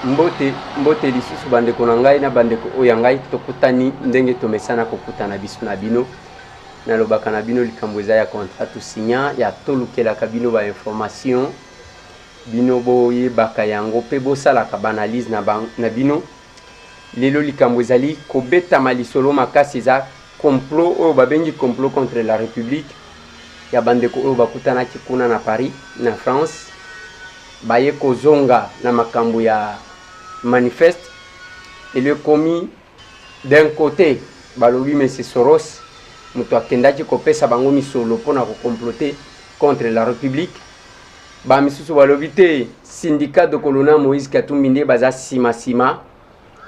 mbote lisusu bandeko na ngai na bandeko oyo ngai tokutani ndenge tomesana kokutana biso na bino nalobaka na bino likambo eza ya contrat to signa ya tolukelaka bino ba information bino boyebaka yango pe bosalaka banalise na bino lelo likambo ezali kobetama lisolo makasi eza complot oyo babengi complot contre la République ya bandeko oyo bakutanaki kuna na Paris na France baye kozonga na makambo ya manifeste et le commis d'un côté balobi M. Soros muto akendaki kopesa bango misolo pona ko comploter contre la République ba misusu balobi te syndicat de colonel Moïse Katumbi nde baza sima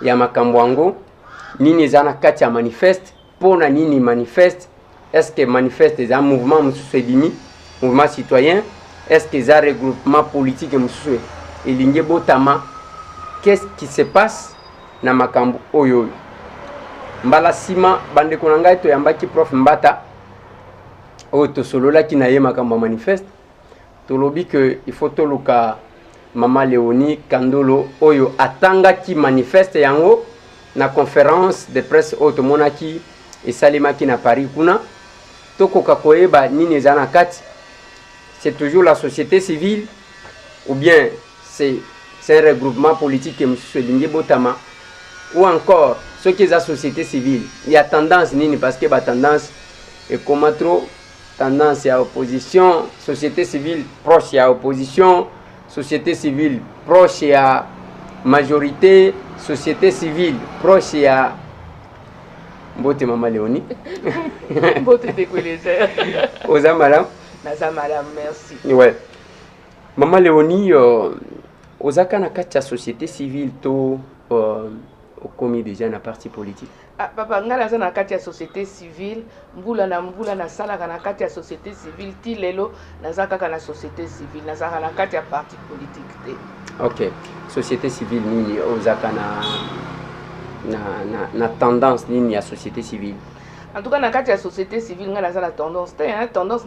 ya makambo yango nini eza na kati ya manifeste pona nini manifeste est-ce que manifeste eza mouvement mususu edimi mouvement citoyen est-ce que eza regroupement politique mususu elingi botama qu'est-ce qui se passe na makambo oyo mbala sima bandeko na ngai toyambaki prof Mbata oyo tosololaki na ye makambo manifeste tolobi que il faut toluka Mama Léonie Kandolo oyo atangaki manifeste yango na conférence de presse oyo tomonaki esalemaki na Paris kuna tokoka koyeba nini eza na kati. C'est toujours la société civile ou bien c'est un regroupement politique monsieur Lingi Botama ou encore ce qui est la société civile. Il y a tendance nini parce que la tendance est comme trop tendance à opposition, société civile proche à opposition, société civile proche à majorité, société civile proche à Mbote Mama Léonie. Mbote Découlésère. Oza madame. Naza madame, merci. Ouais. Mama Léonie, ozaka na kati ya société civile to okomi déjà na parti politique. Ah papa nga naza na kati ya société civile, mbula na salaka na kati ya société civile ti lelo naza kaka na société civile, naza na kati ya parti politique te. OK. Société civile nini ozaka na tendance nini ya société civile? En tout cas, dans la société civile, on a la tendance. Tendance,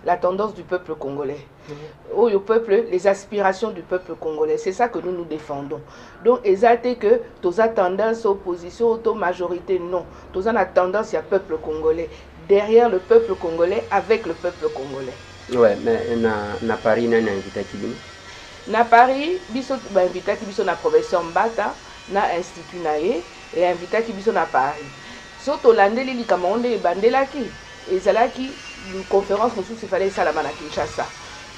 la tendance du peuple congolais. Au peuple, les aspirations du peuple congolais. C'est ça que nous défendons. Donc, exact que tous a tendance opposition, auto-majorité, non. Tous a tendance à peuple congolais. Derrière le peuple congolais, avec le peuple congolais. Ouais, mais na Paris, on a invité qui? Na Paris, biso ba invité qui biso na professeur Mbata, na institut naé et invité qui biso na Paris. Soto landeli likamonde bandelaki ezalaki une conférence mususu fallait ça la mana Kinshasa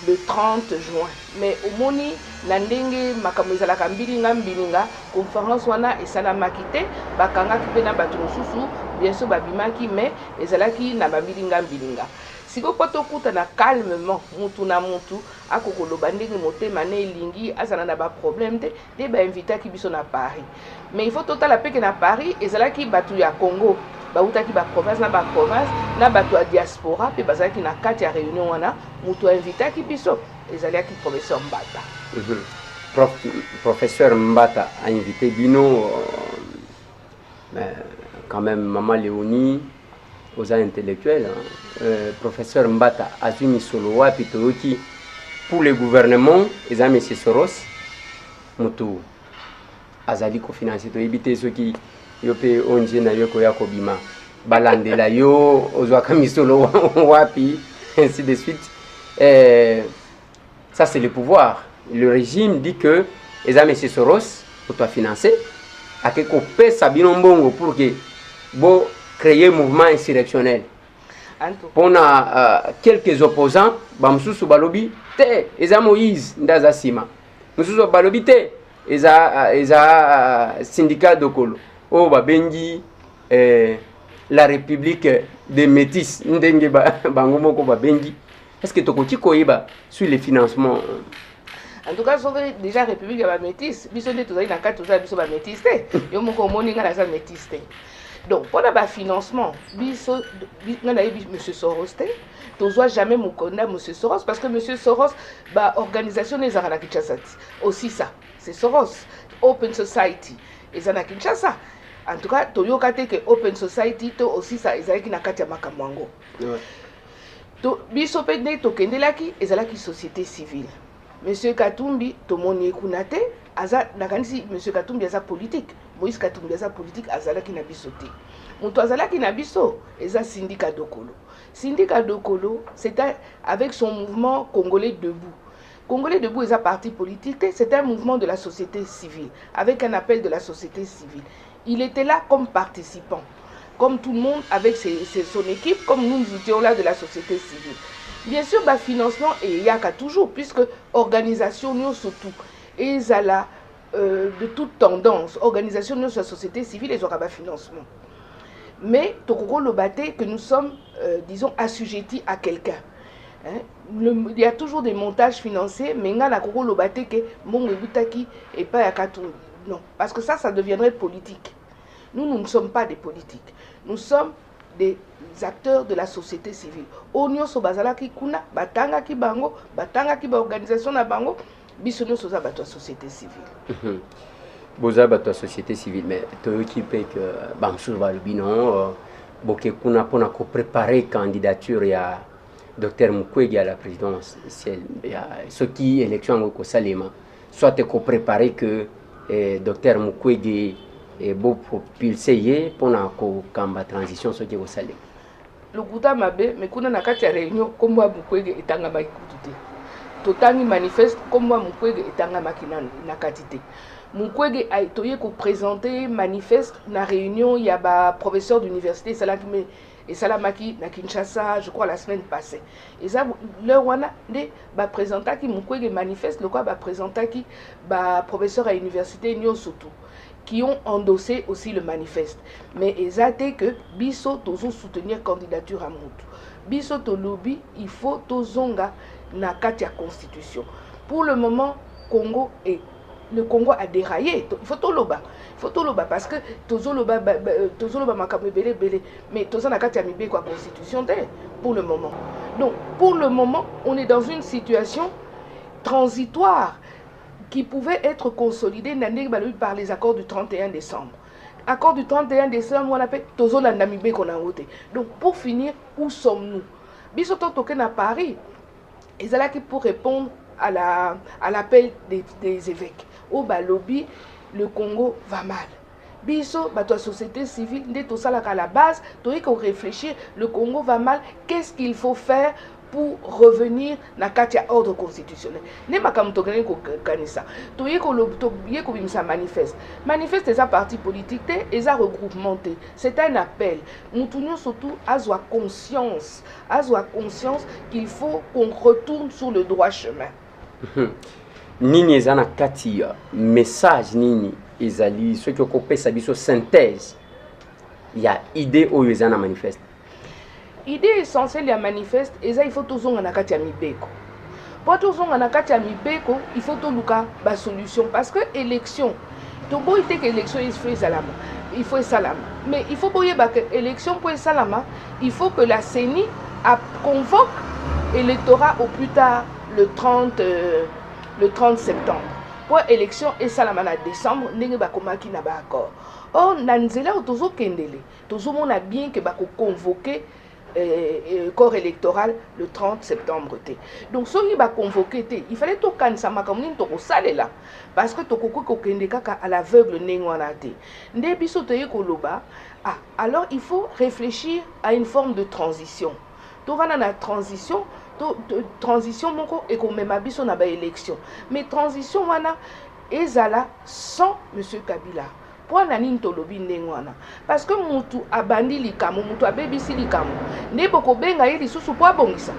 le 30 juin mais omoni landenge makambo ezalaka mbilinga conférence wana esalamaki te bakangaki pe na bato mususu bien sûr babimaki mais ezalaki na bambilinga siko poto kuta na calmement mutu na mutu akokoloba ndenge motema ne elingi azana na ba problème te ba invitaki biso na Paris mais il faut total apeke na Paris ezalaki batu ya Congo bautaki ba province na batu ya diaspora pe bazalaki na kati ya réunion wana mutu invitaki biso ezalaki professeur Mbata. Professeur Mbata a invité bino quand même Maman Léonie aux intellectuels, professeur Mbata Azumi Solowa Pitoroki pour le gouvernement, et M. Soros, Moto Azali co-financé, to éviter ceux qui yope onje na yoko ya kobima, balande la yo, ozwaka misolo wapi, ainsi de suite. Ça c'est le pouvoir. Le régime dit que les M. Soros, pour toi financer, a que coupé Sabino Mbongo pour que bon créer un mouvement insurrectionnel. Pour quelques opposants, Bamsou Balobi, te, Eza Moïse, Ndaza Sima. Moussou Balobi, te, Eza syndicat de Kolo. Oh, Babengi, la République des Métis, Ndenge Bangomoko Babengi. Est-ce que Tokoti Koiba sur les financements? En tout cas, déjà République des Métis, Bissonde, tout ça, il y a 4 Métis, yo moko moninga na Métis. Donc, pour le financement, M. Soros, tu ne dois jamais me connaître M. Soros parce que M. Soros, l'organisation des Arabes Kinshasa, aussi ça, c'est Soros, Open Society, et ça Kinshasa. En tout cas, tu as que Open Society, aussi ça, ils ont Katia Makamwango. Biso Pende, Tokendelaki, et la société civile. Monsieur Katumbi, tomoni kunate, aza nakanisi Monsieur Katumbi aza politique. Moïse Katumbi aza politique azala ki na biso te. Muto azala ki na biso eza syndicat Dokolo. Syndicat Dokolo, c'était avec son mouvement Congolais debout. Congolais debout est un parti politique, c'est un mouvement de la société civile, avec un appel de la société civile. Il était là comme participant, comme tout le monde avec son équipe, comme nous étions là de la société civile. Bien sûr, le financement, il y a toujours, puisque organisation, nous surtout, et là, de toute tendance, organisation, nous sur la société civile, ils auront un financement. Mais, que nous sommes, disons, assujettis à quelqu'un. Hein? Il y a toujours des montages financiers, mais il y a et pas à non, parce que ça deviendrait politique. Nous ne sommes pas des politiques. Nous sommes des acteurs de la société civile. Onyo so bazala ki kuna, batanga ki bango, batanga ki ba organisation na bango, biso nyo soza bato société civile. Boza bato société civile, mais to équipe que bamsou ba lubino, boke kuna pona ko préparer candidature ya Dr Mukwege à la présidence, ce qui élection au Salema, soit te préparer que Dr Mukwege est beau propulser pour la transition ce qui est au Salema. Le Gouda Mabe, mais qu'on a na kati réunion comme moi Mukwege est en Amaïkoute. Totangi manifeste comme moi Mukwege est en Amakinan na katite. Mukwege a été présenter manifeste na réunion il y a ba professeur d'université Salakime et Salamaki na Kinshasa, je crois la semaine passée. Et ça, leur wana de ba présenta qui Mukwege manifeste, le quoi ba présenta qui ba professeur à l'université Nyosutu qui ont endossé aussi le manifeste. Mais ils ont dit que biso tozo soutenir candidature à Moutou. Biso to lobby, il faut tozonga na katia constitution. Pour le moment, le Congo a déraillé. Il faut tout loba. Il faut tout loba parce que tozo loba makambe belé belé. Mais tozo na katia mibe quoi constitution pour le moment. Donc pour le moment, on est dans une situation transitoire qui pouvait être consolidée par les accords du 31 décembre. Accord du 31 décembre, on appelle tozo la namibé qu'on a voté. Donc pour finir, où sommes-nous? Bisoto token à Paris. Et c'est là qui pour répondre à l'appel des évêques. Au lobby, le Congo va mal. Biso, la société civile, tout ça à la base, tu dois réfléchir, le Congo va mal, qu'est-ce qu'il faut faire pour revenir dans le ordre constitutionnel? Ne pas comme tu connais ça. Tu as manifeste. Manifeste est un parti politique et un regroupement. C'est un appel. Nous tournons surtout à avoir conscience qu'il faut qu'on retourne sur le droit chemin. Nini ezana kati message nini ezali ce qui okopé sa biso synthèse. Il y a idée au ezana manifeste. Idée essentielle ya manifeste eza il faut tozonga na kati ya mibeko. Pour tozonga na kati ya mibeko, il faut toluka ba solution parce que élection tobo ite que élection il faut salama. Mais il faut boyer que élection pour salama, il faut que la CENI convoque l'électorat au plus tard le 30 septembre. Pour élection et salama en décembre, ndenge ba komaki na ba accord. Or nanzela tozo kendele, tozo mona bien que ba ko convoquer corps électoral le 30 septembre. Donc, ce qui va convoquer, il fallait tout cancer makamuni to sale là parce que to koko kokende kaka à l'aveugle nengwana te. Nde biso te koloba, alors il faut réfléchir à une forme de transition. To vana na transition, transition moko et ko mema biso na ba élection. Mais transition wana ezala sans monsieur Kabila. Parce que mutu abandi likamo, mutu abebisi likamo. Ne boko benga yeli susu po abongisa.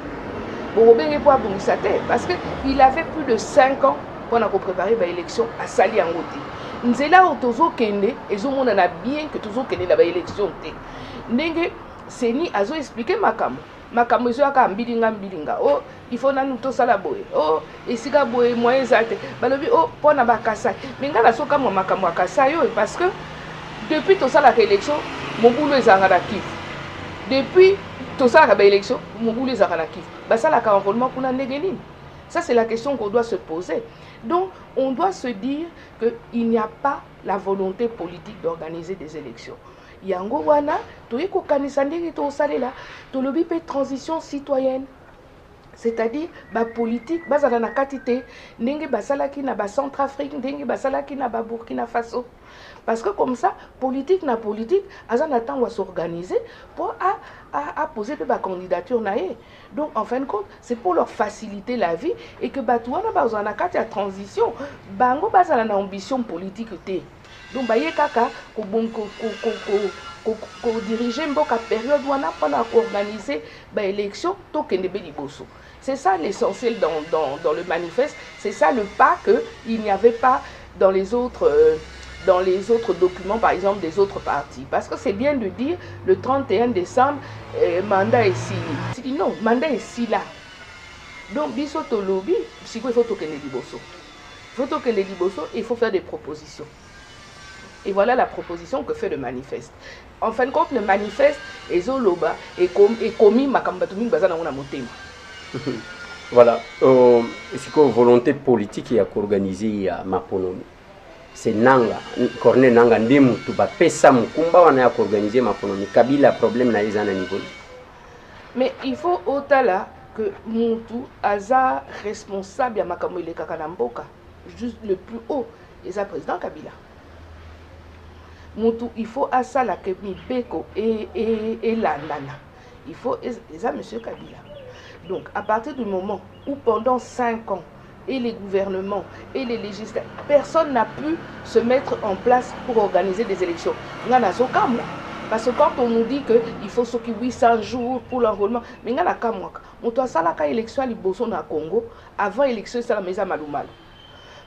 Boko benga po abongisa te parce que il avait plus de 5 ans pour préparer ba élection à Sali Angote. Nzela otozo kende ezomona na bien que tozo kende na ba élection te. Ndenge Seni azo expliquer makamo. Makamo ezo aka mbilinga. Oh, il faut na nuto sala boye. Oh, esika boye moyen zate. Balobi oh pona bakasa. Minga na soka mo makamo akasa yo parce que depuis tout ça la élection, mon boulot est à Kivu. Depuis tout ça la élection, mon boulot est à Kivu. Bah ça la enrôlement pour la négéline. Ça c'est la question qu'on doit se poser. Donc on doit se dire que il n'y a pas la volonté politique d'organiser des élections. Yango wana, to yeko kanisa ndenge to salela, to lobi pe transition citoyenne. c'est-à-dire ba politique bazala na katité ndenge basalaki na ba Centrafrique ndenge basalaki na ba Burkina Faso. Parce que comme ça, politique na politique, azan attend à s'organiser pour à poser de la candidature naé. Donc en fin de compte, c'est pour leur faciliter la vie et que batouana ba uzana kati ya transition, bango bazala na ambition politique té. Donc ba ye kaka ko bon ko diriger mboka période wana pendant organiser ba élection to kende be liboso. C'est ça l'essentiel dans le manifeste, c'est ça le pas que il n'y avait pas dans les autres documents, par exemple, des autres partis. Parce que c'est bien de dire, le 31 décembre, mandat est ici. Non, mandat est ici là. Donc, bisoto lobby, il faut toquer les liboso. Il faut toquer les liboso et il faut faire des propositions. Et voilà la proposition que fait le manifeste. En fin de compte, le manifeste est zoloba et commis makambatumi bazana ona motema. Voilà. C'est quoi volonté politique à organiser ma ponomi. C'est nanga corne nanga ndimu tuba pesa mukumba wana ya organiser maponomi kabila problème na izana niveau. Mais il faut au-delà que mutu aza responsable ya makambo ile kaka na mboka juste le plus haut eza président Kabila. Mutu il faut asala que mibeko et landana. Il faut eza monsieur Kabila. Donc à partir du moment où pendant 5 ans et les gouvernements et les législateurs, personne n'a pu se mettre en place pour organiser des élections. Parce que quand on nous dit qu'il faut 800 jours pour l'enrôlement, mais il y a une élection à Congo, avant l'élection, c'est la maison Malumalu.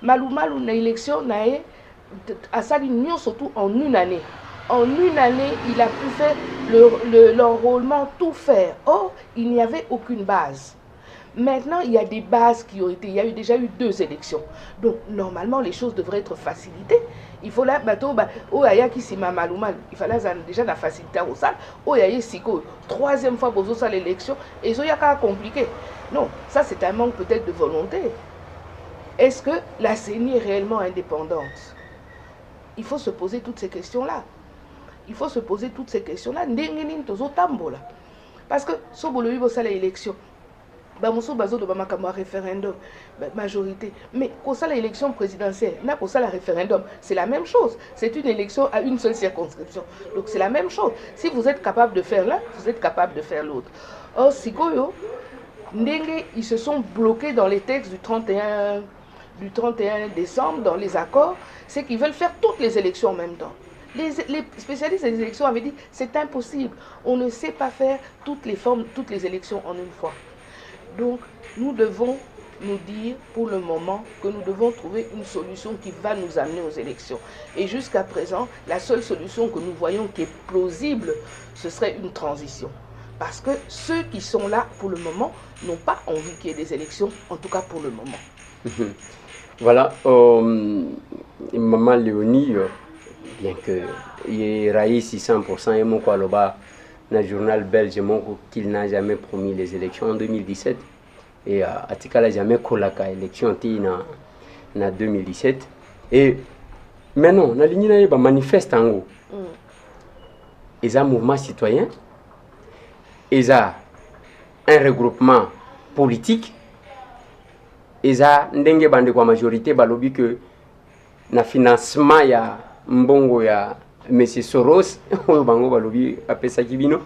Malumalu, une élection, surtout en une année. En une année, il a pu faire l'enrôlement, tout faire. Or, il n'y avait aucune base. Maintenant, il y a des bases qui ont été... Il y a déjà eu 2 élections. Donc, normalement, les choses devraient être facilitées. Il faut là, il fallait déjà la facilité au salle. Troisième fois, pour ça l'élection. Et ça, il y a compliqué. Non, ça, c'est un manque peut-être de volonté. Est-ce que la CENI est réellement indépendante? Il faut se poser toutes ces questions-là. Il faut se poser toutes ces questions-là. Parce que, si vous avez l'élection, référendum majorité mais pour ça l'élection présidentielle n'a pour ça la référendum c'est la même chose, c'est une élection à une seule circonscription, donc c'est la même chose. Si vous êtes capable de faire l'un, vous êtes capable de faire l'autre. Or sikoyo ndenge ils se sont bloqués dans les textes du 31 décembre dans les accords, c'est qu'ils veulent faire toutes les élections en même temps. Les spécialistes des élections avaient dit c'est impossible, on ne sait pas faire toutes les élections en une fois. Donc, nous devons nous dire pour le moment que nous devons trouver une solution qui va nous amener aux élections. Et jusqu'à présent, la seule solution que nous voyons qui est plausible, ce serait une transition. Parce que ceux qui sont là pour le moment n'ont pas envie qu'il y ait des élections, en tout cas pour le moment. Voilà, Maman Léonie, bien que il y ait 600%, et mon quoi là-bas, dans le journal belge qu'il n'a jamais promis les élections en 2017 et Atikala jamais kolaka élection en 2017 et maintenant na ligne na ba manifeste en gros ils ont un mouvement citoyen, ils ont un regroupement politique, ils ont ndenge bande kwa majorité balobi que na financement ya mbongo ya Monsieur Soros, bango balobi apesa kibino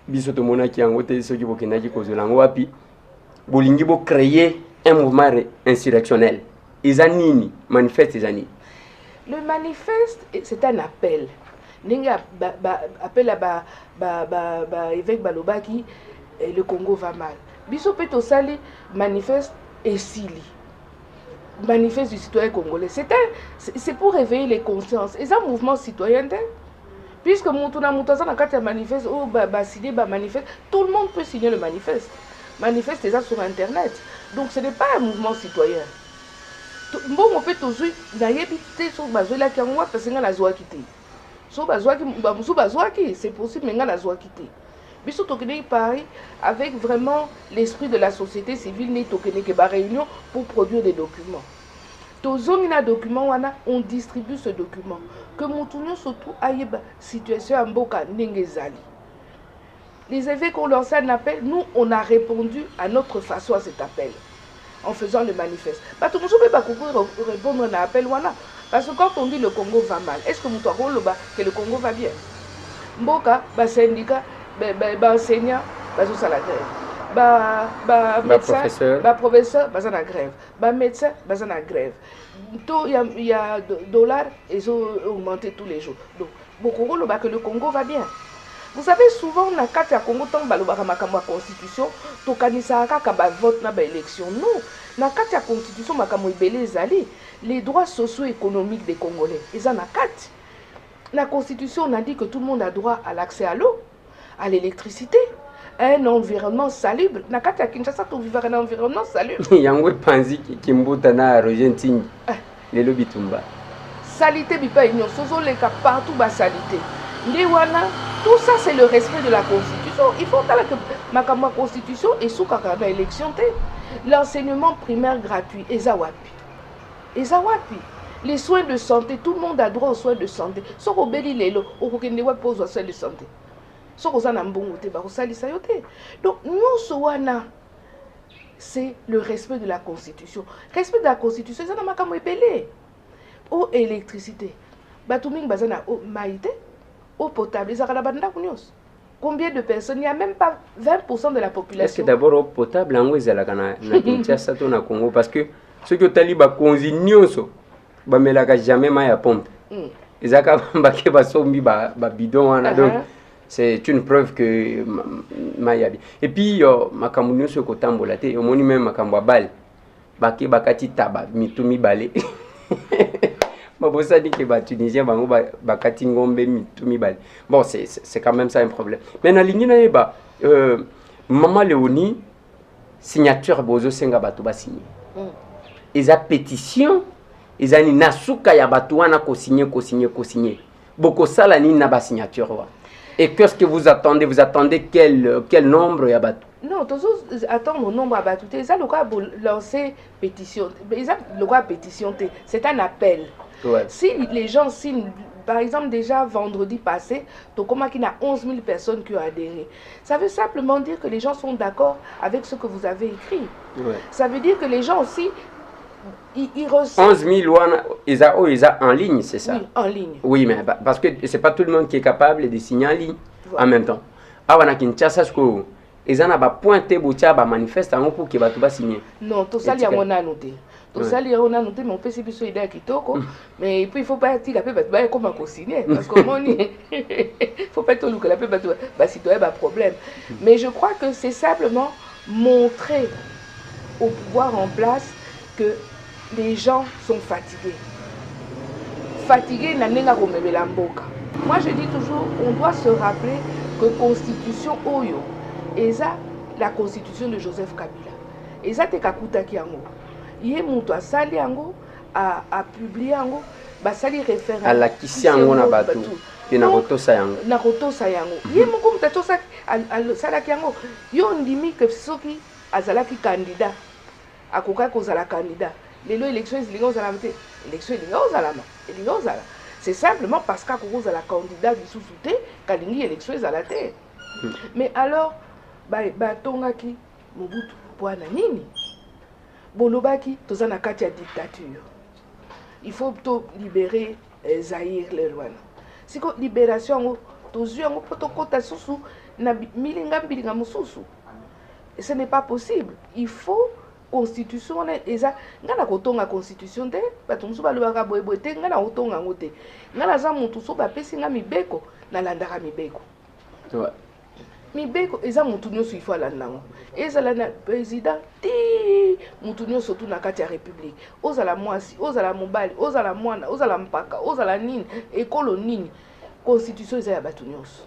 biso to mona ki yango te soki bokenaki kozolango wapi bolingi bo créer un mouvement insurrectionnel. Ezanini manifeste ezanini. Le manifeste c'est un appel. Ninga appel à évêque balobaki le Congo va mal. Biso peto sali manifeste et sili. Manifeste du citoyen congolais. C'est pour réveiller les consciences. Et c'est un mouvement citoyen. Puisque manifeste, manifeste, tout le monde peut signer le manifeste. Manifeste déjà sur Internet. Donc ce n'est pas un mouvement citoyen. Bon, on peut toujours c'est possible, mais la Paris avec vraiment l'esprit de la société civile réunion pour produire des documents. On distribue ce document. Que mon surtout aïe situation en boka nengezali. Les évêques ont lancé un appel, nous on a répondu à notre façon à cet appel, en faisant le manifeste. Bah, tout le monde peut répondre à un appel, voilà. Parce que quand on dit le Congo va mal, est-ce que nous que le Congo va bien? Mboka, bah syndicat, bah enseignant, bah sous la grève. Médecin, professeur, bah en grève. Bah médecin, bah en grève. Il y a dollars, ils ont augmenté tous les jours. Donc, beaucoup que le Congo va bien. Vous savez, souvent, dans le Congo, tant que la constitution, tout le vote dans l'élection. Non, dans la constitution, les droits socio-économiques des Congolais, ils en ont 4. La constitution, on a dit que tout le monde a droit à l'accès à l'eau, à l'électricité, à un environnement salubre. Dans le cas de Kinshasa, tu vivre un environnement salubre. Il y a un panzi qui m'a na Argentine. Les lobby tumba. Salité, bipa union, sozo les cas partout, bas salité. Tout ça, c'est le respect de la Constitution. Il faut que ma Constitution est sous la élection. L'enseignement primaire gratuit, Ezawapi. Les soins de santé, tout le monde a droit aux soins de santé. Si on a des soins de santé. Si on a donc, nous, c'est le respect de la Constitution. Respect de la Constitution, c'est dans ma belé. Eau et électricité. Batuming bazana eau maïté. Eau potable, combien de personnes? Il n'y a même pas 20% de la population. Est-ce que d'abord eau potable, na Congo, parce que ceux qui ont taliba consignioso, ba melaka jamais ma pompe. Ezaka mbake ba sombi ba bidon donc c'est une preuve que mayabi. Et puis makamunyo so kotambola te, omoni même makambo bal. Bake bakati taba mitumi balé. Bon, c'est quand même ça un problème. Mais dans ligne Maman Léonie, signature bozo senga batu ba signé. Ils a pétition, ils a ni nasuka ya batu wana ko signer. Boko sala ni na ba signature wa. Et qu'est-ce que vous attendez? Vous attendez quel nombre ya batu? Non, tous attendre au nombre à batu. Ils ont le droit de lancer pétition. Ils ont le droit de pétition. C'est un appel. Ouais. Si les gens signent, par exemple déjà vendredi passé, il y a 11 000 personnes qui ont adhéré. Ça veut simplement dire que les gens sont d'accord avec ce que vous avez écrit. Ouais. Ça veut dire que les gens aussi, ils ressentent... 11 000, ils ont en ligne, c'est ça? Oui, en ligne. Oui, mais parce que ce n'est pas tout le monde qui est capable de signer en ligne en même temps. Awana Kinshasa, ils ont pointé pour manifester pour que les gens signent. Non, tout ça, il y a mon annoté. Tout ça, il y a un annoté, mais on peut s'y aider à Kitoko. Mais puis, il ne faut pas dire la comme un signer. Parce qu'il ne faut pas tout que la paix va problème. Mais je crois que c'est simplement montrer au pouvoir en place que les gens sont fatigués. Fatigués, moi, je dis toujours, on doit se rappeler que Constitution Oyo, et ça, la Constitution de Joseph Kabila, et ça, c'est Kakuta Kiango. Il y a sali yango a publié yango basali référence à la kisi yango na batu ki na kotosa yango ye moko mutatosa sala yango yo ndimi que soki azalaki candidat akoka kozala candidat lelo élection elinga ozala mte élection elinga ozala c'est simplement parce qu'akoka la candidat du sous-souté kalingi élection ezala te mais alors batongaki Mobutu bwana nini Bolobaki, tous en a quatre dictature. Il faut libérer Zaïre le Rwanda. Si la libération, tous en protocole sous na milinga mususu. Ce n'est pas possible. Il faut constitution et ça. Ngana kotonga constitution de, batumsu balobaka boyebote ngana otonga ngote. Ngana za muntu so ba pesinga mibeko na landaka mibeko. Ouais. Mibeko eza mutu nyonso ifo alanda ngo ezala na président ti mutu nyonso tu na kati ya république ozala mwasi ozala mobali ozala mwana ozala mpaka ozala nini ekolo nini constitution eza ya bato nyonso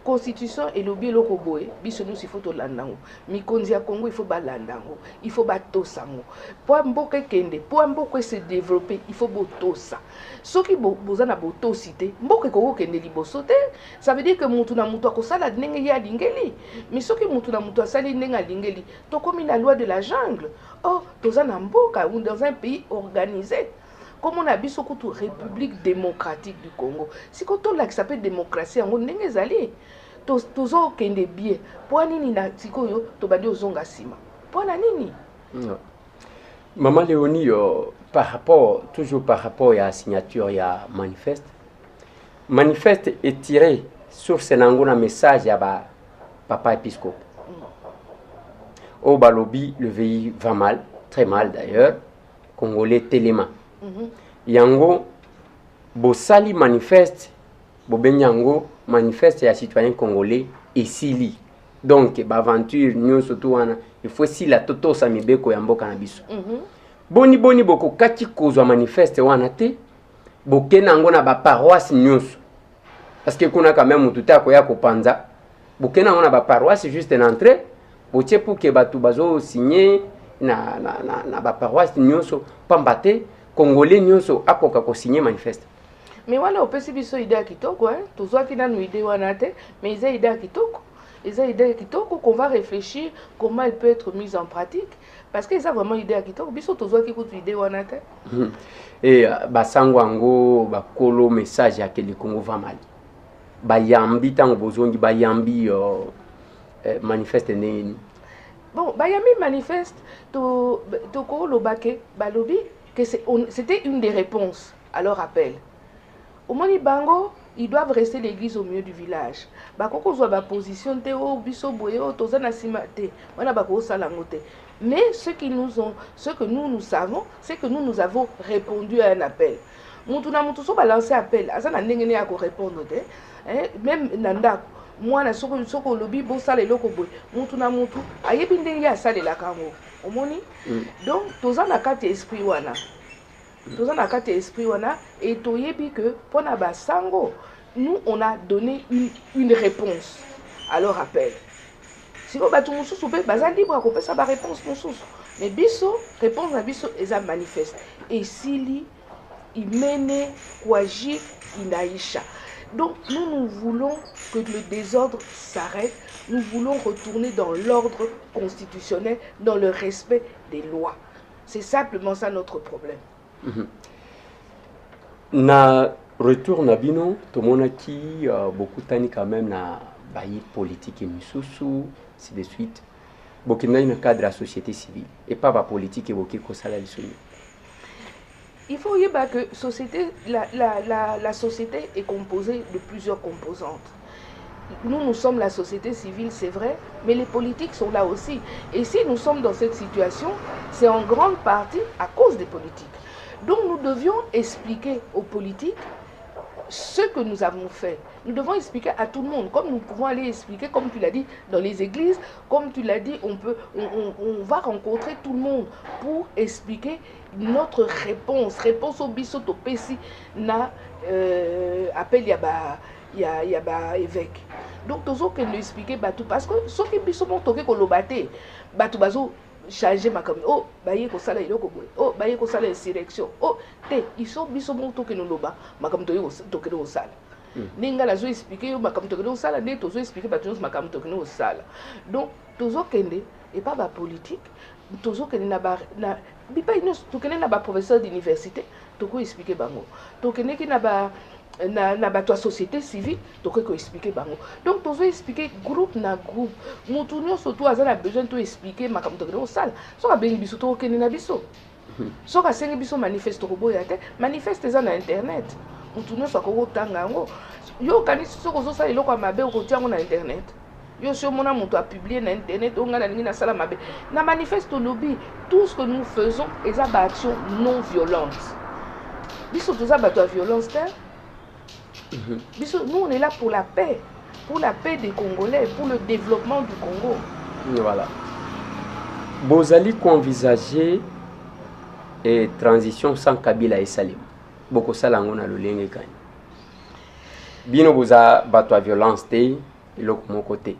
constitution elobi eloko boye biso nyonso ifo tolanda ngo mikonzi ya Congo ifo balanda ngo ifo batosa ngo po mboka ekende po mboka se développer ifo botosa soki boza na botosi te mboka ekoko kende liboso te ça veut dire que mutu na mutu akosala ndenge ye alingeli mais soki mutu na mutu asali ndenge alingeli tokomi na loi de la jungle. Or toza na mboka ou dans un pays organisé comme on a biso kutu République démocratique du Congo si koto la qui s'appelle démocratie yango ndenge ezali tozo kende bien po nini na sikoyo to bandi ozonga sima po na nini. Maman Léonie, toujours par rapport à la signature, il y a manifeste. Manifeste est tiré sur ce message à papa épiscope. Au Balobi, le pays va mal, très mal d'ailleurs. Congolais Téléma. Yango, Bosali manifeste, Bobenyango manifeste ya citoyen congolais et Sili. Donc, aventure, nous surtout, il faut si la toto sa mibeko ya mboka na biso. Boni boko kati kozwa manifeste wana te, bokena ngo na ba paroisse nyonso. Parce que kuna quand même tout à koya kopanza, bokena ngo na ba paroisse juste en entrée, botie pour que batu bazo signer na ba paroisse nyonso pambate congolais nyonso akoka ko signer manifeste. Mais wala opesi biso idée kitoko tozwa kina no idée wana te, mais ils idée kitoko. Ils ont idée kitoko qu'on va réfléchir comment elle peut être mise en pratique parce qu'ils ont vraiment idée kitoko biso tozwa ki kutu idée wana te. Et basango bakolo message ya keli Congo va mal. Bayambi tango bozongi bayambi manifeste neni. Bon, bayambi manifeste to ko lobake balobi que c'était une des réponses à leur appel. Au Moni Bango, ils doivent rester l'église au milieu du village. Bakoko zwa ba position te o biso boye o tozana simate. Wana bako salangote. Mais ce que nous savons, c'est que nous avons répondu à un appel. Mutuna mutu so balancer appel, azana ndenge ne ya ko répondre te. Même nanda moi na soko lobi bo sala eloko boye. Mutuna mutu ayebi ndenge ya sala la kango. Omoni? Donc tozana kati esprit wana. Tous en a esprit et toyebi que pour Nabasango, nous on a donné une réponse à leur appel. Si vous battez mon sous, bazan libre à couper ça ba réponse mon sous. Mais biso réponse à biso est manifeste. Et s'il il mène kwaji inaisha. Donc nous voulons que le désordre s'arrête. Nous voulons retourner dans l'ordre constitutionnel, dans le respect des lois. C'est simplement ça notre problème. Na retour na bino tomona ki beaucoup tani quand même na bayi politique et misusu si de suite bokina na cadre de la société civile et pas ba politique et boki ko sala lisoni. Il faut y que la société est composée de plusieurs composantes. Nous sommes la société civile, c'est vrai, mais les politiques sont là aussi. Et si nous sommes dans cette situation, c'est en grande partie à cause des politiques. Donc nous devions expliquer aux politiques ce que nous avons fait. Nous devons expliquer à tout le monde, comme nous pouvons aller expliquer, comme tu l'as dit, dans les églises, comme tu l'as dit, on va rencontrer tout le monde pour expliquer notre réponse au bisoto pesi na appel yaba évêque. Donc toujours que nous expliquer batou parce que ce qui bisoto toke kolobate batou bazo changer ma comme oh baye ko sala iloko boy oh baye ko sala insurrection oh te iso biso monto ke no loba makam to yo to ke no sala ninga la zo expliquer yo makam to ke no sala ne to zo expliquer ba tous makam to ke no sala. Donc tozo kende et pas ba politique tozo kende na ba na bipa ino to kende na ba professeur d'université to ko expliquer bango to kende ki na ba na bato société civile to ko expliquer bango. Donc tozo expliquer groupe na groupe mutu nyo surtout azana besoin to expliquer makam to ke sala so ka bengi biso to kende na biso so ka sengi biso manifeste ko boya te manifeste za na internet mutu nyo so ko tanga ngo yo kanisi so ko zo sala eloko mabe ko tiango na internet yo so mona mutu a publier na internet on ngana na sala mabe na manifeste lobby. Tout ce que nous faisons est à action non violente biso to za bato violence te. Nous, on est là pour la paix des Congolais, pour le développement du Congo. Voilà. Bozali envisager une transition sans Kabila et Salim. Boko salango na lolenge kani. Bino boza bato violence te iloko mon côté.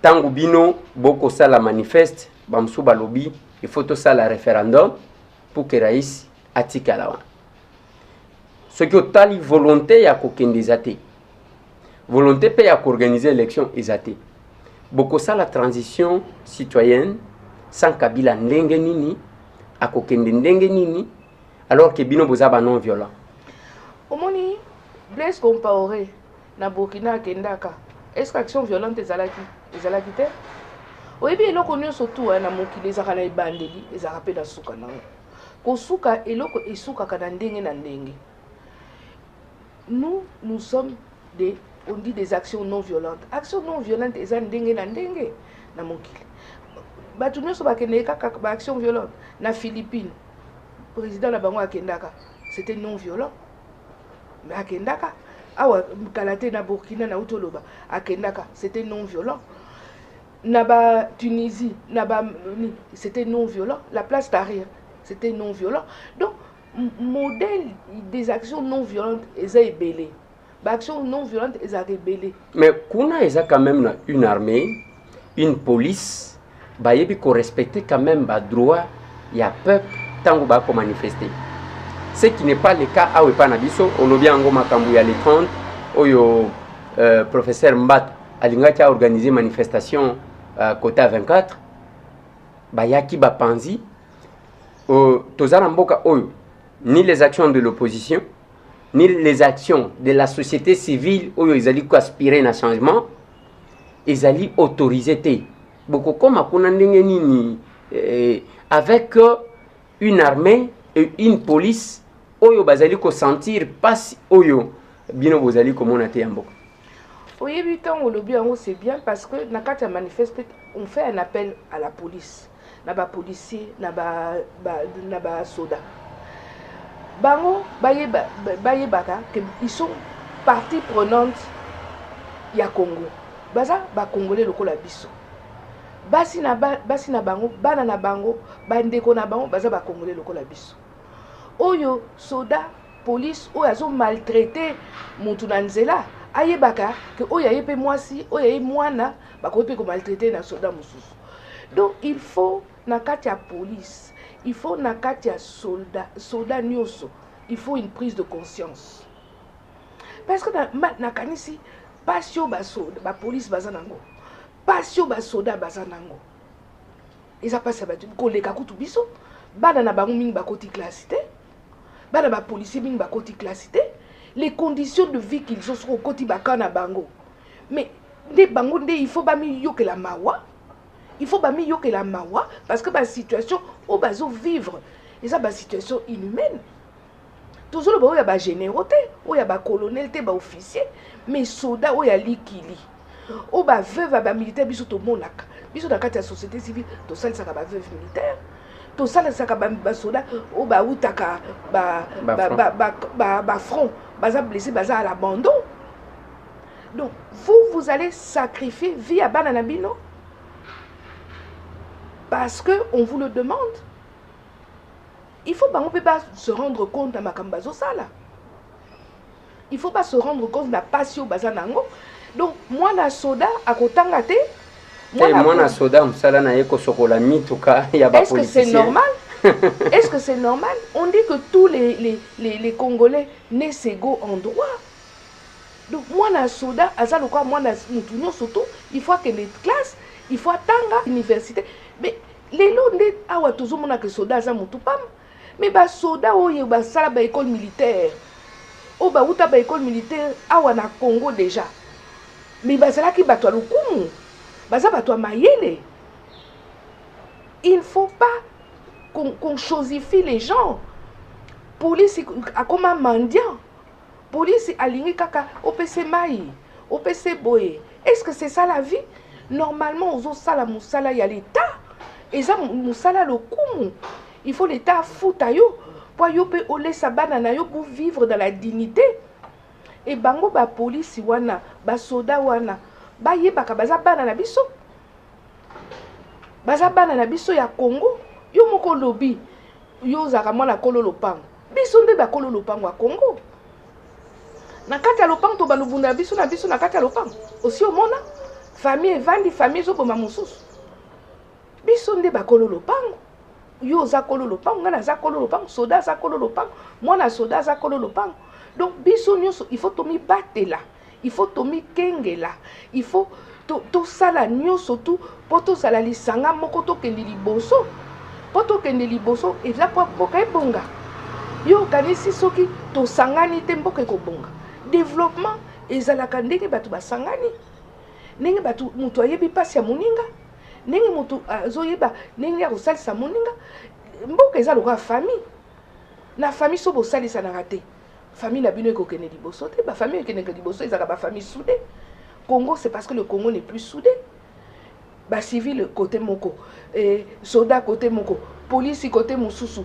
Tango bino boko sala manifeste bamsu balobi il faut to sala référendum pour que Raïs atika lawa. Ce qui est la volonté ya kokendezate. Volonté pe ya organiser l'élection ezate. Boko ça la transition citoyenne sans Kabila ndenge nini akokende ndenge nini alors que bino bozaba non violent. Omoni Blaise Compaoré na Burkina akendaka est-ce que action violente ezalaki te oyebi eloko nyonso tu na mokili ezaka na ebandeli ezaka mpe na suka nango kosuka eloko esukaka na ndenge na ndenge. Nous sommes on dit des actions non violentes. Actions non violentes eza ndenge na ndenge na mokili. Batu nyonso bakende kaka ba action violente na Philippines. Président na bango akendaka, c'était non violent. Mais akendaka awa kalate na Burkina na utoloba akendaka, c'était non violent. Na ba Tunisie, na ba c'était non violent. La place Tahrir, c'était non violent. Donc modèle des actions non violentes eza ebelé. Ba action non violente eza rebellé. Mais kuna eza quand même une armée, une police, ba yebi ko respecter quand même ba droit ya peuple tango ba ko manifester. Ce qui n'est pas le cas à Wepanabiso, on a bien makambu ya le 30 oyo professeur Mbat alingaki a organisé manifestation Kota 24 ba yaki ba panzi tozana mboka oyo ni les actions de l'opposition ni les actions de la société civile oyo ezali ko aspirer na changement ezali autorisé te boko koma kuna ndenge nini avec une armée et une police oyo bazali ko sentir passe oyo bino bozali komona te mboka. Oui, 8 ans, c'est bien parce que na kati ya manifeste on fait un appel à la police, na ba policier, na ba soda. Bango baye baka que ils sont partie prenante ya Congo. Baza ba congolais lokola biso. Basi na bango, bana na bango, bandeko na bango baza ba congolais lokola biso. Oyo soda police oyo azo maltraité mutu na nzela ayebaka que oyo ayepe mwasi oyo aye mwana bakope ko maltraité na soda mususu. Donc il faut na kati ya police, il faut na kati ya soda nyoso, il faut une prise de conscience. Parce que na kanisi passion ba soda ba police baza nango. Passion ba soda baza nango. Eza pasa ba ko leka kutu biso bana na bango mingi bakoti classité. Bana ba policier mingi bakoti classité. Les conditions de vie qu'ils ont sont au koti bakana bango. Mais des bango il faut ba mi yoke la mawa. Il faut ba mi yoke la mawa parce que ba situation au bazo vivre. Et ça ba situation inhumaine. Toujours ba ba générauté, o ya ba colonelté ba officier, mais soda o ya likili. O ba veuve ba militaire biso to monaka. Biso na kati ya société civile to salisa ka ba veuve militaire. To salisa ka ba soda o ba utaka ba front, baza blessé, baza à l'abandon. Donc vous allez sacrifier vie à Bananabino parce que on vous le demande. Il faut pas, on peut pas se rendre compte à Makambazo Sala. Il faut pas se rendre compte de la passion bazanango. Donc moi la soda à Kotangate. Moi la soda msala na yeko sokola mituka ya ba politicien. Est-ce que c'est normal? Est-ce que c'est normal? On dit que tous les Congolais naissent égaux en droit. Donc moi la soda azalo quoi moi la mutunyo surtout il faut que les classes, il faut attendre l'université. Mais les londes awa toujours mona que soda za mutupam. Mais ba soda oye ba sala ba école militaire. O ba uta ba école militaire awa na Congo déjà. Mais ba sala ki batwa lukumu. Ba za batwa mayele. Il ne faut pas qu'on chosifie les gens. Police a comme un mendiant. Police a ligné kaka OPC maï, OPC boé. Est-ce que c'est ça la vie? Normalement aux sala musala il y a l'État. Et ça musala le kumu. Il faut l'État fouta yo pour yo pe olé sa banana yo pour vivre dans la dignité. Et bango ba police wana, ba soda wana, ba yebaka baza banana biso. Baza banana biso ya Congo, yo moko lobi, yo zaka mwana kolo lopango. Biso nde ba kolo lopango ya Congo. Na kati ya lopango to ba lubunda biso na kati ya lopango. Aussi au mona, famille evandi, famille zo boma mususu. Biso nde ba kolo lopango. Yo za kolo lopango, ngana za kolo lopango, soda za kolo lopango, mwana soda za kolo lopango. Donc biso nyonso, il faut tomi batela, il faut tomi kengela, il faut to sala nyonso tout pour to sala lisanga moko to kendi liboso. Pour to kendi liboso, et là pour boka bonga. Yo kanisi soki to sangani te mboka ko bonga. Développement ezalaka ndenge bato basangani ndenge bato moto ayebi pasi ya moninga ndenge moto azoyeba ndenge ya kosalisa moninga mboka eza lokola famille na famille so bosalisanaka te famille na bino ekokende liboso te bafamille ekendeka liboso ezalaka bafamille soudée. Congo c'est parce que le Congo n'est plus soudé. Civil côté moko, soldat côté moko, police côté mosusu,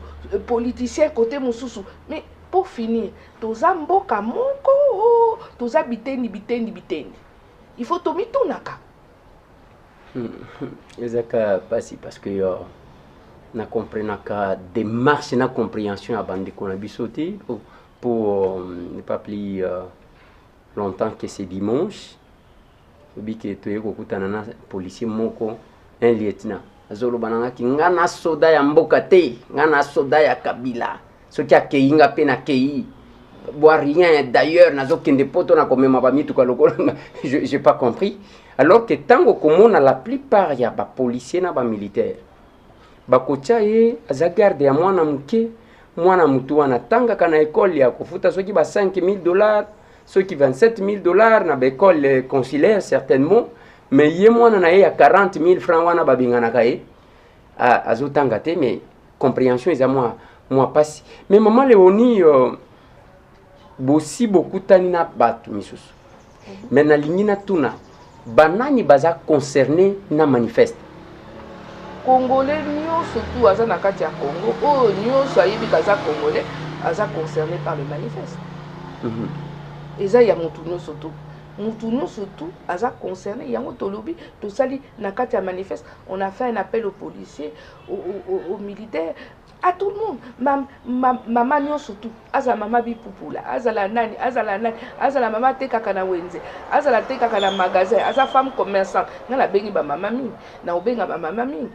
politicien côté mosusu. Mais pour finir, toza mboka moko, toza bitendi. Il faut tomi tonaka. Ezaka pasi parce que na comprenaka démarche na compréhension à bande qu'on a bisoté pour ne pas plus longtemps que c'est dimanche. Biki toye kokutana na policier moko un lieutenant azolo bananga ki ngana soda ya mboka te ngana soda ya kabila soki akei nga pe na kei bois rien d'ailleurs nazo kende poto na komema ba mitu ka lokola j'ai pas compris alors que tango komona la plupart ya ba policier na ba militaire bakocha ye aza garde ya mwana mutu wana tanga kana école ya kofuta soki ba $5,000 ceux qui $27,000 na l'école consulaire certainement mais yé moi na ya $40,000 wana babingana kae azotanga te mais compréhension est à moi passe mais maman Léonie bosi beaucoup tani na batu misusu mais na lingi na tuna banani baza concerné na manifeste congolais surtout aza na kati ya Congo nyonso ayebi kaza congolais aza concerné par le manifeste. Eza ya mutu surtout aza concerné yango tolobi to sali na kati ya manifeste on a fait un appel aux policiers aux militaires à tout le monde mama nyo surtout aza mama bipupula azala nani azala mama tekaka na wenze azala tekaka na magasin aza femme commerçante na bengi ba mama mingi na obenga ba mama mingi.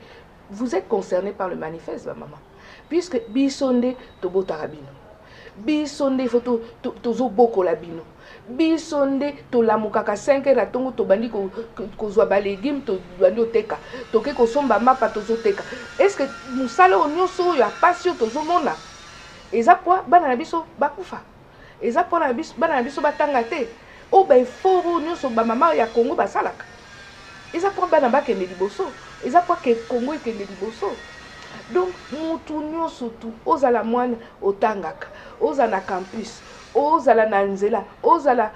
Vous êtes concerné par le manifeste ba mama puisque bisonde to botaka bino bisonde faut tozo boko la bino bisonde to lamukaka 5 heures atongo to bandi ko zwa ba légumes to bandi oteka to ke ko somba mapa to zoteka. Est-ce que musala onyoso ya passion to zomona eza kwa bana na biso bakufa eza kwa na biso bana na biso batanga te o ba foro onyoso ba mama ya Congo basalaka eza kwa bana bakende liboso eza kwa ke Congo ekende liboso. Donc mutu nyonso tu ozala mwana otangaka ozala na campus ozala na nzela ozala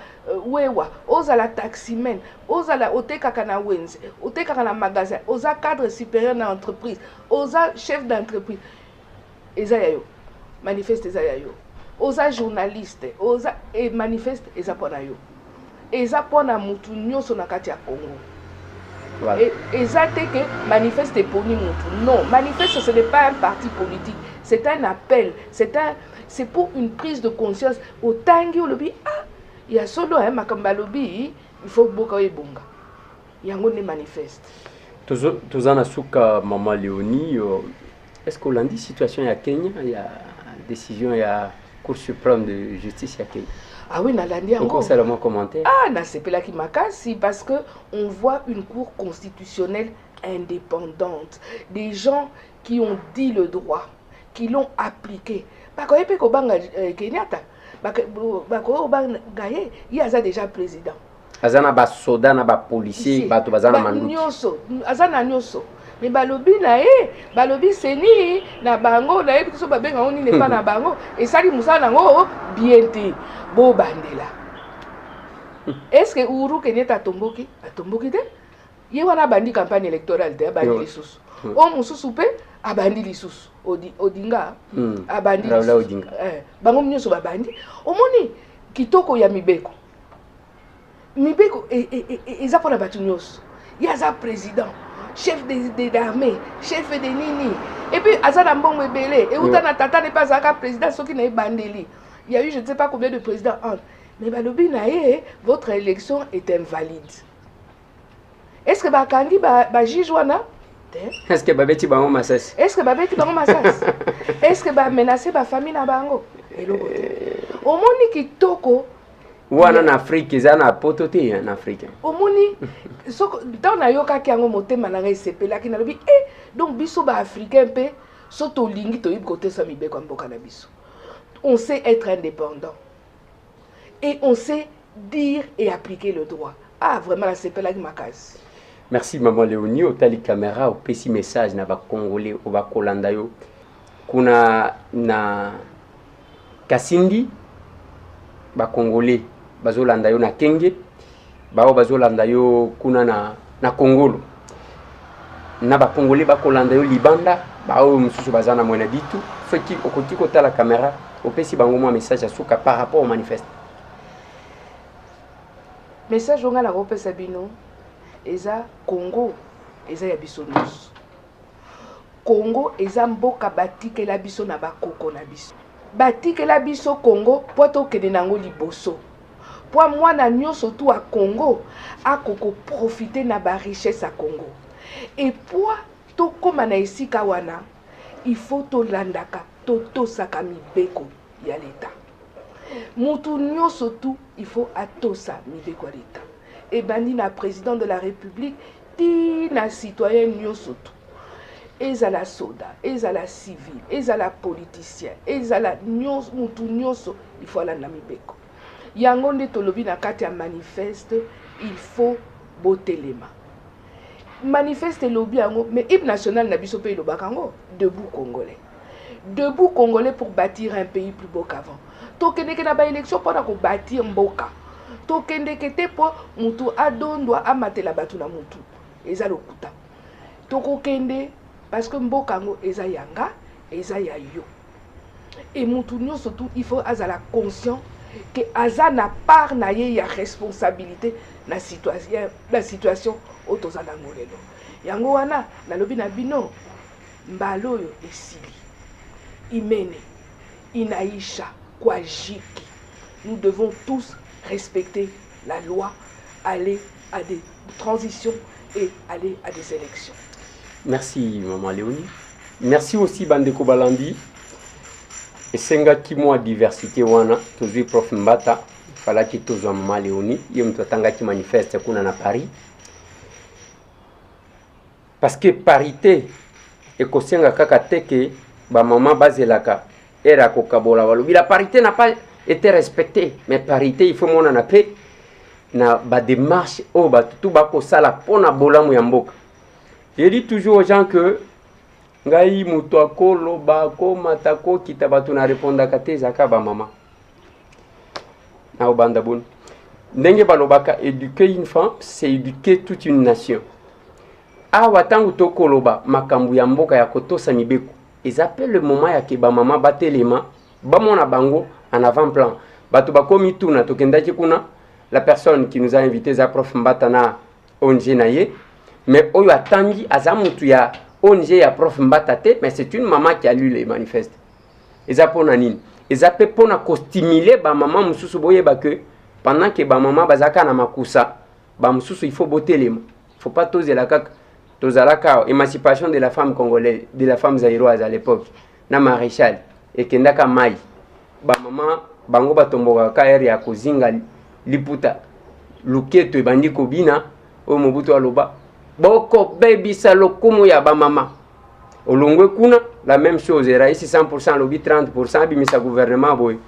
wewa ozala taximen ozala otekaka na wenze otekaka na magasin oza cadre supérieur na entreprise oza chef d'entreprise eza yayo manifeste eza yayo oza journaliste oza manifeste eza pona yo eza pona mutu nyonso na kati ya Congo. Voilà. Et ça que manifeste pour nous. Non, manifeste ce n'est pas un parti politique, c'est un appel, c'est pour une prise de conscience. Au tangi au lobby, il y a solo un makamba lobby, il faut beaucoup de bonga. Il y a un manifeste. Tous en asuka Maman Léonie, est-ce qu'on l'a dit situation à Kenya, il y a décision il y a Cour suprême de justice à Kenya. Ah oui, Nalandi encore c'est le mot commentaire. Ah, na sepela ki makasi parce que on voit une cour constitutionnelle indépendante, des gens qui ont dit le droit, qui l'ont appliqué. Bako yepe ko banga Kenyatta, bako banga gaye, il y a déjà président. Azana ba soda na ba policier, bato bazana manduki. Nyoso, azana nyoso. Mais balobi na balobi seni na bango na yebi so babenga oni ne pas na bango et sali musana ngo bien te bo bandela. Est-ce que Uhuru Kenyatta atomboki te ye wana bandi campagne électorale te abandi lisusu o mususu pe abandi lisusu Odinga abandi lisusu bango nyonso babandi omoni kitoko ya mibeko eza pona batu nyonso yaza président chef des armées, chef de nini. Et puis, Azana Mbongo Ebele, et Outana Tata n'est pas un président, ce qui n'est pas bandeli. Il y a eu je ne sais pas combien de présidents. Mais Balobi Naé, votre élection est invalide. Est-ce que Bakandi ba juge wana? Est-ce que Babeti Bango Massas? Est-ce que Babeti Bango Massas? Est-ce que ba menacer ba famille na bango? Au moni ki toko wana na Afrique ezana pototé en Afrique. Omoni soko dans na yoka ki yango motema na ngai ki na lobi donc biso ba africain pe soto lingi to yib côté sa mibeko mboka na biso. On sait être indépendant et on sait dire et appliquer le droit. Ah, vraiment, la CPL avec ma case. Merci maman Léonie, otali caméra au petit message na ba congolais au ba kolanda yo. Kuna na Kasindi ba congolais bazolanda yo na Kenge, bao bazolanda yo kuna na Kongolo. Na ba congolais ba kolanda yo Libanda, bao mususu bazana mwena bitu. Feki okoti kota la caméra au petit bango moi message asuka par rapport au manifeste. Message on a la rope Sabino. Eza Congo, eza ya biso nyonso. Congo eza mboka batikela biso na bakoko na biso. Batikela biso Congo po tokende nango liboso. Po mwana nyonso tu a Congo akoko profiter na ba richesse à Congo. Et po tokoma na esika wana, il faut tolandaka totosaka mibeko ya leta. Mutu nyonso tu il faut atosa mibeko ya leta. Et bandi na président de la République, ti na citoyen nyonso tu. Ezala soda, ezala civil, ezala politicien, ezala nyonso mutu nyonso, il faut ala na mibeko. Yango nde tolobi na kati ya manifeste, il faut botelema. Manifeste lobi yango, mais hymne national na biso pe lobaka yango, debout Congolais. Debout Congolais pour bâtir un pays plus beau qu'avant. Tokeneke na ba élection pour bâtir mboka. Tokende kete po mutu adondwa amatela batu na mutu eza lokuta toko kende parce que mboka ngo eza yanga eza ya yo et mutu nyonso tout il faut azala conscient que aza na part na ye ya responsabilité na situation otozana ngolelo yango wana na lobi na bino mbalo yo esili imene inaisha kwa jiki. Nous devons tous respecter la loi, aller à des transitions et aller à des élections. Merci maman Léonie. Merci aussi Bandeko Balandi. Et senga ki moi diversité wana tozui prof Mbata fala ki tozwa maman Léonie yem totanga ki manifeste kuna na Paris. Parce que parité et ko senga kaka teke ba maman bazelaka era ko kabola walo. La parité n'a pas été respecté, mais parité il faut mon en appeler na ba démarche o ba tout ba ko sala pona bolamu ya mboka. Je dis toujours aux gens que ngai muto akolo ba ko matako kitabatu na répondre kate zaka ba mama na obanda bon ndenge balobaka éduquer une femme c'est éduquer toute une nation. Awa tangu tokoloba makambu ya mboka ya kotosa mibeko ils appellent le moment ya ke ba mama batelema ba mona bango en avant-plan. Bato bakomi tuna tokendaki kuna la personne qui nous a invité za prof Mbata na ONG naye mais oyo atangi azamutu ya ONG ya prof Mbata te mais c'est une maman qui a lu les manifestes. Eza pona nini? Eza pe pona ko stimuler ba maman mususu boyeba que pendant que ba maman bazaka na makusa ba mususu il faut botelema. Faut pas toser la kaka tozalaka émancipation de la femme congolaise, de la femme zaïroise à l'époque na maréchal et kendaka mai ba mama bango batomboka kaeri ya kozinga liputa luketo ebandi kobina o mobutu aloba boko bebisa lokumu ya ba mama olongwe kuna la même chose era ici 100% lobi 30% bimisa gouvernement boy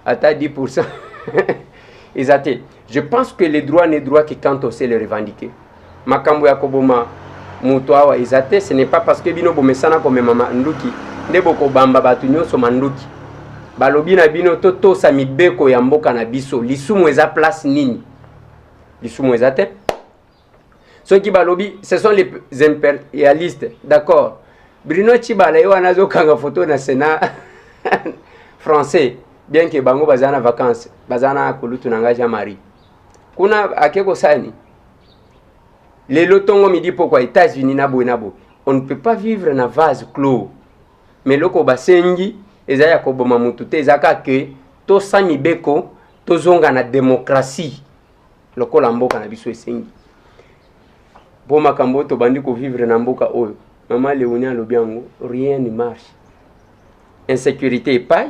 ata 10% ezate. Je pense que les droits n'est droit que quand on sait les revendiquer. Makambo ya koboma muto awa ezate, ce n'est pas parce que bino bomesana comme mama nduki ndebo ko bamba batu nyonso manduki balobi na bino toto sa mibeko ya mboka na biso lisumu eza place nini lisumu eza te. Ceux qui balobi ce sont les impérialistes, d'accord. Bruno Chibala yo anazo kanga photo na Sénat français bien que bango bazana vacances bazana kulutu na ngaja Marie kuna akeko sani les lotongo midi pourquoi États-Unis nabo nabo on ne peut pas vivre na vase clos mais loko basengi ezaya ko boma mutu te ezaka ke to sami beko to zonga na démocratie loko la mboka na biso esengi boma kambo to bandi ko vivre na mboka oyo maman Léonie alobiango rien ne marche. Insécurité epai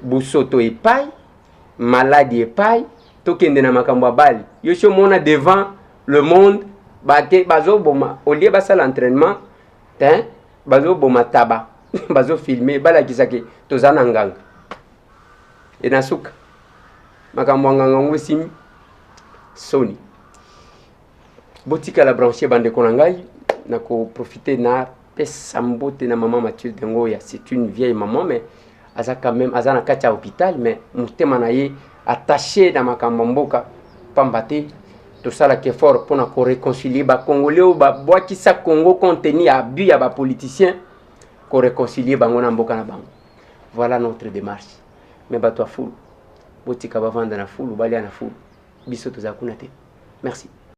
busoto epai maladie epai tokende na makambo bali yosho mona devant le monde bate bazo boma au lieu basa l'entraînement hein bazo boma taba bazo filmer bala kisake tozana nganga et nasuka makambo nganga ngosi soni botika la brancher bande konangai na ko profiter na pesa mbote na maman Mathilde Ngoya. C'est une vieille maman mais aza quand même aza na kati ya hôpital mais mutema na ye attaché na makambo mboka pambate tout ça là qui est fort pour na ko réconcilier ba congolais ou ba bwakisa Congo contenu abus ya ba politiciens ko réconcilier bango na mboka na bango. Voilà notre démarche. Mais bato a fulu botika bavanda na fulu bali na fulu biso tozakuna te. Merci.